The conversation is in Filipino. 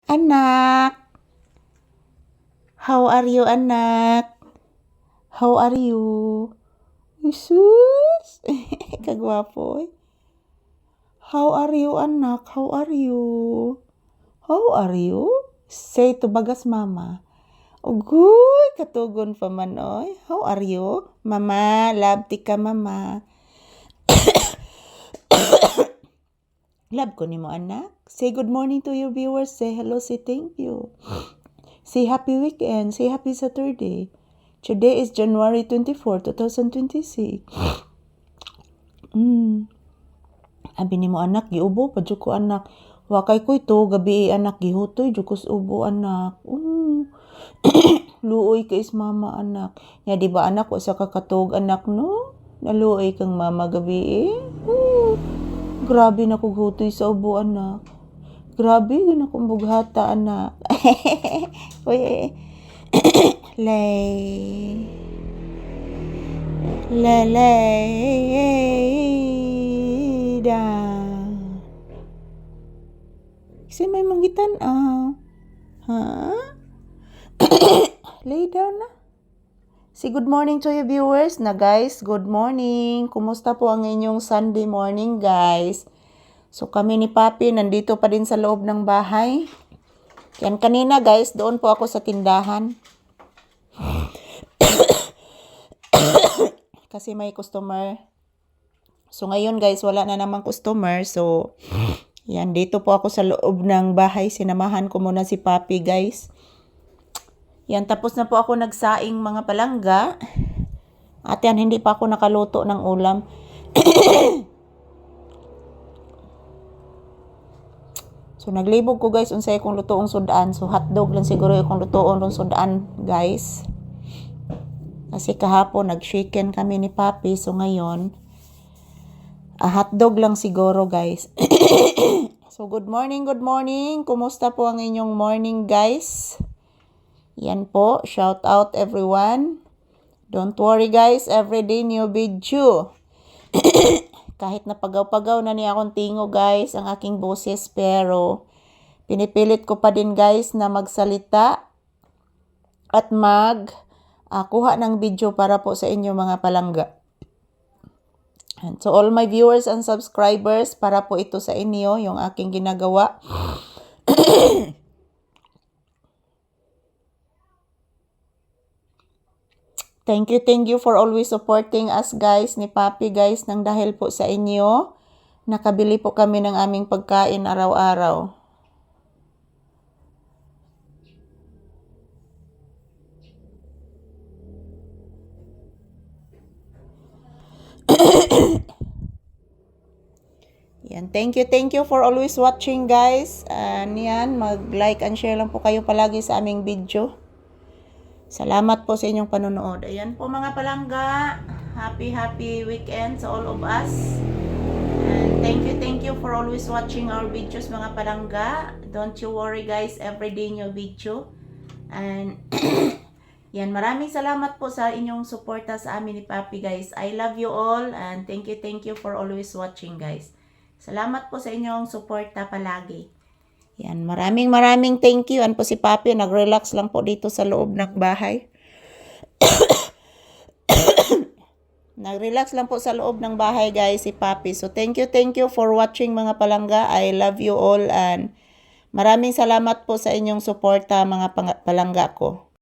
Anak, how are you, anak? How are you? Sus! Kagwapo eh. How are you, anak? How are you? How are you? Say to bagas mama. Ugoy, katugon pa man oy. How are you? Mama, love tika mama. Love ko nimo anak. Say good morning to your viewers. Say hello, say thank you. Say happy weekend. Say happy Saturday. Today is January 24, 2026. Abi nimo anak, giubo pa jud ko anak. Wakay ko ito, gabi anak, gihutoy jud ko sa ubo anak. Luoy ka is mama anak. Nya di ba anak, wa sa kakatog anak no? Naluoy kang mama gabi eh. Grabe na kog hutoy sa ubo anak. Grabe gina kong bughata anak. Uy. Lay. Da. Kasi may manggitan Ha? Lay down na. Say good morning to your viewers na guys. Good morning. Kumusta po ang inyong Sunday morning guys? So kami ni Papi nandito pa din sa loob ng bahay. Yan kanina guys, doon po ako sa tindahan. Kasi may customer. So ngayon guys, wala na namang customer. So yan, dito po ako sa loob ng bahay. Sinamahan ko muna si Papi guys. Yan, tapos na po ako nagsaing mga palangga. At yan, hindi pa ako nakaluto ng ulam. So, naglibog ko guys, unsay akong lutoong sudaan. So, hotdog lang siguro akong lutoong sudaan guys. Kasi kahapon, nag-chicken kami ni Papi. So, ngayon, hotdog lang siguro guys. So, good morning, good morning. Kumusta po ang inyong morning guys? Yan po, shout out everyone. Don't worry guys, everyday new video. Kahit napagaw-pagaw na niya akong tingo guys, ang aking boses, pero pinipilit ko pa din guys na magsalita at kuha ng video para po sa inyo mga palangga. And so all my viewers and subscribers, para po ito sa inyo, yung aking ginagawa. Thank you for always supporting us guys, ni Papi guys, nang dahil po sa inyo, nakabili po kami ng aming pagkain araw-araw. Yan, thank you for always watching guys. Yan, mag-like and share lang po kayo palagi sa aming video. Salamat po sa inyong panonood. Ayan po mga palangga. Happy weekend sa all of us. And thank you for always watching our videos mga palangga. Don't you worry guys, everyday new video. And yan, maraming salamat po sa inyong suporta sa amin ni Papi guys. I love you all and thank you for always watching guys. Salamat po sa inyong suporta palagi. Yan, maraming thank you. Yan po si Papi, nag-relax lang po dito sa loob ng bahay. Nag-relax lang po sa loob ng bahay guys si Papi. So thank you for watching mga palangga. I love you all and maraming salamat po sa inyong suporta mga palangga ko.